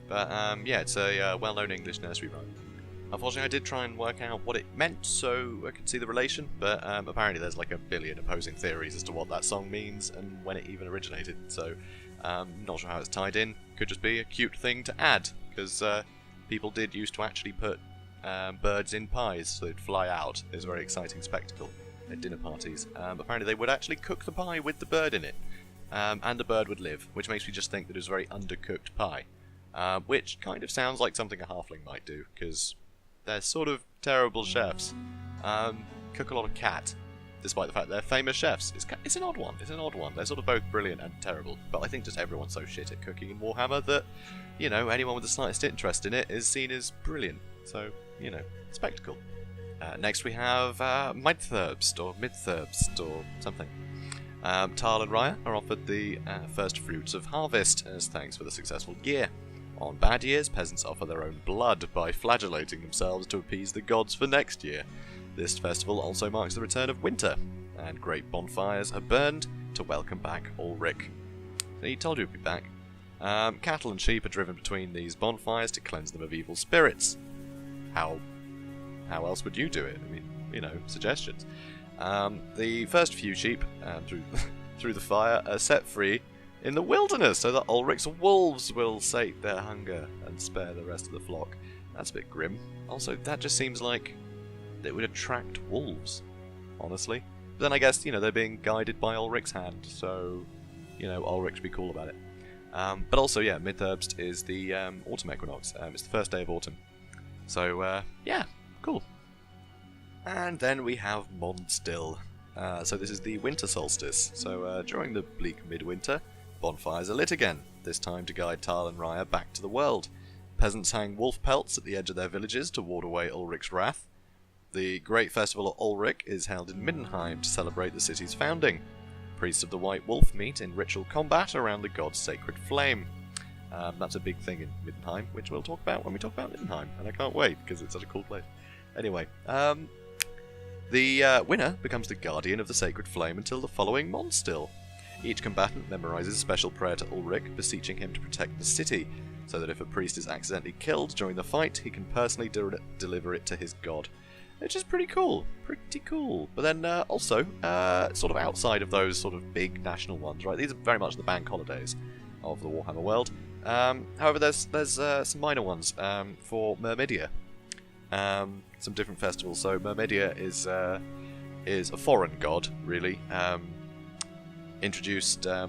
But yeah, it's a well-known English nursery rhyme. Unfortunately, I did try and work out what it meant so I could see the relation, but apparently there's like a billion opposing theories as to what that song means and when it even originated, so not sure how it's tied in. Could just be a cute thing to add, because people did used to actually put birds in pies so they'd fly out. It was a very exciting spectacle at dinner parties. Apparently they would actually cook the pie with the bird in it, and the bird would live, which makes me just think that it was very undercooked pie, which kind of sounds like something a halfling might do, because they're sort of terrible chefs. Cook a lot of cat, despite the fact they're famous chefs. It's an odd one. It's an odd one. They're sort of both brilliant and terrible, but I think just everyone's so shit at cooking in Warhammer that, you know, anyone with the slightest interest in it is seen as brilliant. So, you know, spectacle. Next we have Midtherbst, or something. Tal and Raya are offered the first fruits of harvest as thanks for the successful year. On bad years, peasants offer their own blood by flagellating themselves to appease the gods for next year. This festival also marks the return of winter, and great bonfires are burned to welcome back Ulrich. He told you he'd be back. Cattle and sheep are driven between these bonfires to cleanse them of evil spirits. How else would you do it? I mean, you know, suggestions. The first few sheep through the fire are set free in the wilderness so that Ulrich's wolves will sate their hunger and spare the rest of the flock. That's a bit grim. Also, that just seems like it would attract wolves, honestly. But then I guess, you know, they're being guided by Ulrich's hand, so, you know, Ulrich should be cool about it. But also, yeah, Midtherbst is the autumn equinox. It's the first day of autumn. So, yeah, cool. And then we have Mondstill. So this is the winter solstice. So during the bleak midwinter, bonfires are lit again, this time to guide Tal and Raya back to the world. Peasants hang wolf pelts at the edge of their villages to ward away Ulrich's wrath. The great festival of Ulrich is held in Middenheim to celebrate the city's founding. Priests of the White Wolf meet in ritual combat around the god's sacred flame. That's a big thing in Middenheim, which we'll talk about when we talk about Middenheim, and I can't wait because it's such a cool place. Anyway, the winner becomes the guardian of the sacred flame until the following Mondstill. Each combatant memorizes a special prayer to Ulrich, beseeching him to protect the city, so that if a priest is accidentally killed during the fight, he can personally deliver it to his god. Which is pretty cool. Pretty cool. But then also, sort of outside of those sort of big national ones, right? These are very much the bank holidays of the Warhammer world. However, there's some minor ones for Myrmidia. Some different festivals. So Myrmidia is a foreign god, really, introduced a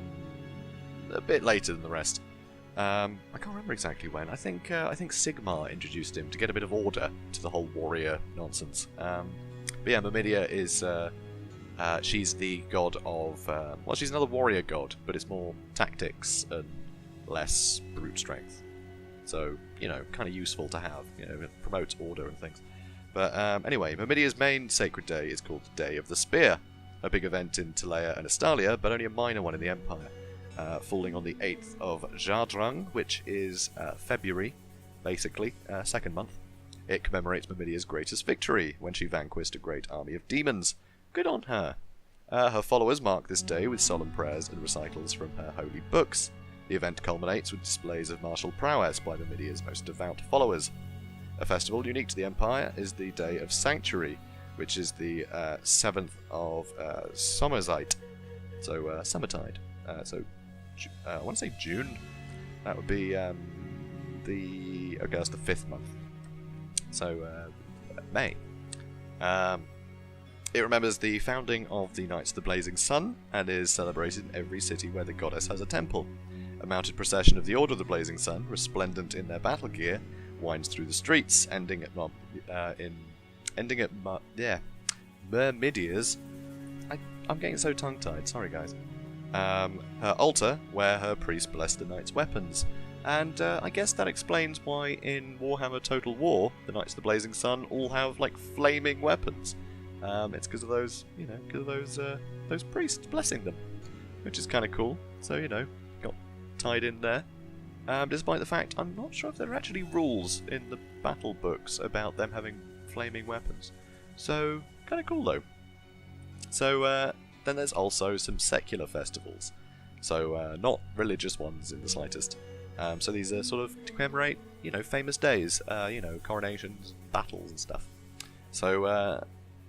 bit later than the rest. I can't remember exactly when. I think Sigmar introduced him to get a bit of order to the whole warrior nonsense. But yeah, Myrmidia is she's the god of well, she's another warrior god, but it's more tactics and less brute strength. So, you know, kind of useful to have. You know, it promotes order and things. But anyway, Myrmidia's main sacred day is called the Day of the Spear, a big event in Telea and Estalia, but only a minor one in the Empire. Falling on the 8th of Jardrang, which is February, basically, second month. It commemorates Myrmidia's greatest victory, when she vanquished a great army of demons. Good on her. Her followers mark this day with solemn prayers and recitals from her holy books. The event culminates with displays of martial prowess by Myrmidia's most devout followers. A festival unique to the Empire is the Day of Sanctuary, which is the 7th of Sommerzeit, so summertide. I want to say June. That would be that's the 5th month. So May. It remembers the founding of the Knights of the Blazing Sun and is celebrated in every city where the goddess has a temple. A mounted procession of the Order of the Blazing Sun, resplendent in their battle gear, winds through the streets, ending at Myrmidia's. I'm getting so tongue-tied. Sorry, guys. Her altar, where her priests bless the knight's weapons. And I guess that explains why in Warhammer Total War, the Knights of the Blazing Sun all have, like, flaming weapons. It's because of those, you know, because of those priests blessing them, which is kind of cool. So, you know, got tied in there. Despite the fact, I'm not sure if there are actually rules in the battle books about them having flaming weapons. So, kind of cool, though. So, then there's also some secular festivals. So, not religious ones in the slightest. So these are sort of to commemorate, you know, famous days, you know, coronations, battles and stuff. So,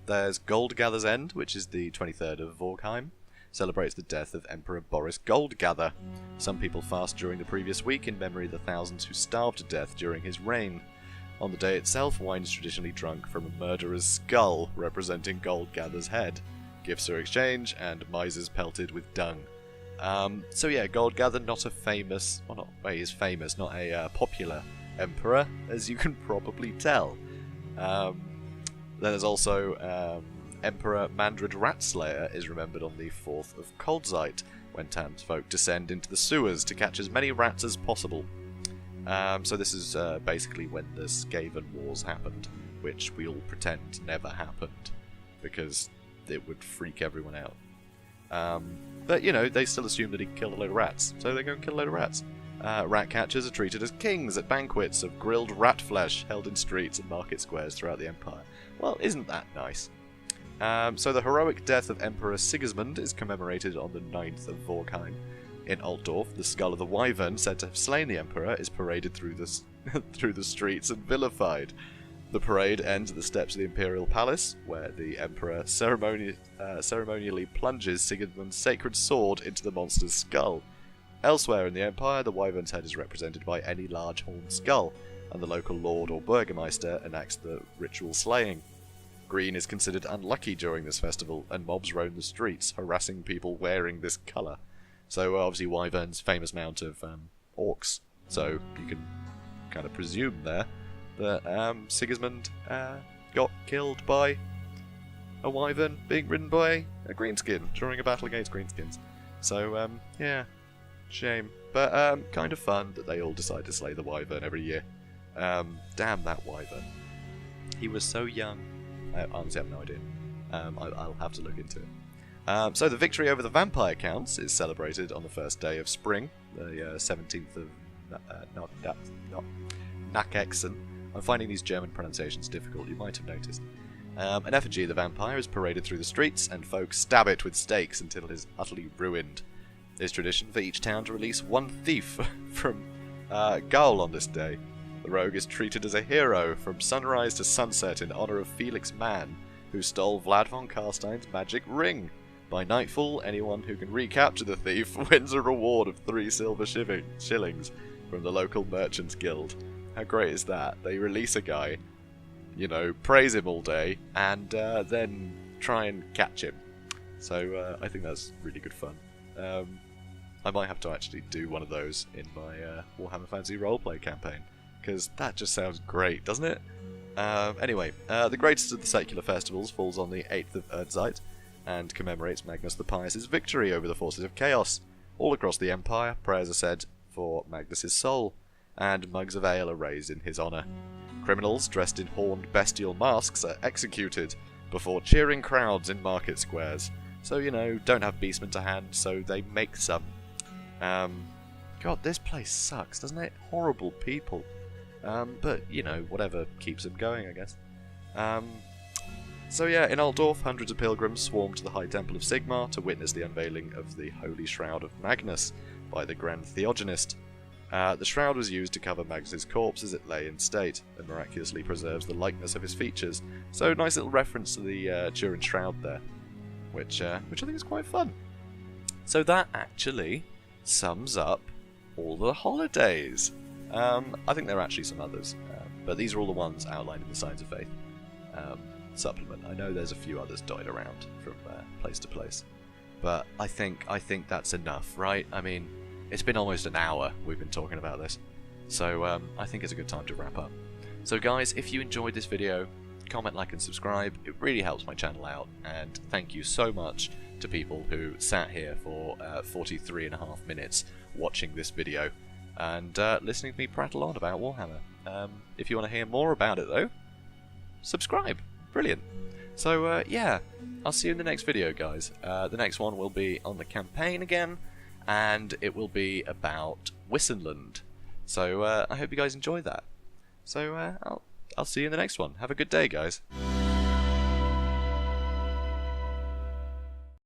there's Goldgather's End, which is the 23rd of Vorkheim. Celebrates the death of Emperor Boris Goldgather. Some people fast during the previous week in memory of the thousands who starved to death during his reign. On the day itself, wine is traditionally drunk from a murderer's skull, representing Goldgather's head. Gifts are exchanged, and misers pelted with dung. So yeah, Goldgather, not a famous, well, not, well, he is famous, not a popular emperor, as you can probably tell. Then there's also Emperor Mandred Ratslayer is remembered on the 4th of Coldzite, when townsfolk descend into the sewers to catch as many rats as possible. So this is basically when the Skaven Wars happened, which we all pretend never happened, because it would freak everyone out. But, you know, they still assume that he killed a load of rats, so they go and kill a load of rats. Rat catchers are treated as kings at banquets of grilled rat flesh held in streets and market squares throughout the Empire. Well, isn't that nice? So the heroic death of Emperor Sigismund is commemorated on the 9th of Vorkheim. In Altdorf, the skull of the wyvern said to have slain the Emperor is paraded through the streets and vilified. The parade ends at the steps of the Imperial Palace, where the Emperor ceremonially plunges Sigismund's sacred sword into the monster's skull. Elsewhere in the Empire, the wyvern's head is represented by any large horned skull, and the local lord or burgomaster enacts the ritual slaying. Green is considered unlucky during this festival, and mobs roam the streets, harassing people wearing this colour. So obviously wyvern's famous mount of orcs, so you can kind of presume there that Sigismund got killed by a wyvern being ridden by a greenskin during a battle against greenskins. So yeah, shame. But kind of fun that they all decide to slay the wyvern every year. Damn that wyvern. He was so young. I honestly have no idea. I'll have to look into it. So the victory over the vampire counts is celebrated on the first day of spring, the 17th of Nakexen. I'm finding these German pronunciations difficult, you might have noticed. An effigy of the vampire is paraded through the streets, and folk stab it with stakes until it is utterly ruined. There's tradition for each town to release one thief from Gaul on this day. The rogue is treated as a hero from sunrise to sunset in honour of Felix Mann, who stole Vlad von Carstein's magic ring. By nightfall, anyone who can recapture the thief wins a reward of 3 silver shillings from the local merchants' guild. How great is that? They release a guy, you know, praise him all day, and then try and catch him. So I think that's really good fun. I might have to actually do one of those in my Warhammer Fantasy roleplay campaign, because that just sounds great, doesn't it? Anyway, the greatest of the secular festivals falls on the 8th of Erdzeit, and commemorates Magnus the Pious' victory over the forces of chaos. All across the Empire, prayers are said for Magnus' soul, and mugs of ale are raised in his honour. Criminals dressed in horned bestial masks are executed before cheering crowds in market squares. So, you know, don't have beastmen to hand, so they make some. God, this place sucks, doesn't it? Horrible people. But, you know, whatever keeps them going, I guess. So yeah, in Altdorf, hundreds of pilgrims swarmed to the High Temple of Sigmar to witness the unveiling of the Holy Shroud of Magnus by the Grand Theogonist. The shroud was used to cover Magnus' corpse as it lay in state, and miraculously preserves the likeness of his features. So nice little reference to the Turin Shroud there, which I think is quite fun. So that actually sums up all the holidays. I think there are actually some others, but these are all the ones outlined in the Signs of Faith supplement. I know there's a few others dotted around from place to place, but I think that's enough, right? I mean, it's been almost an hour we've been talking about this, so I think it's a good time to wrap up. So guys, if you enjoyed this video, comment, like and subscribe. It really helps my channel out, and thank you so much to people who sat here for 43.5 minutes watching this video and listening to me prattle on about Warhammer. If you want to hear more about it though, subscribe. Brilliant. So yeah, I'll see you in the next video, guys. The next one will be on the campaign again, and it will be about Wissenland. So I hope you guys enjoy that. So I'll see you in the next one. Have a good day, guys.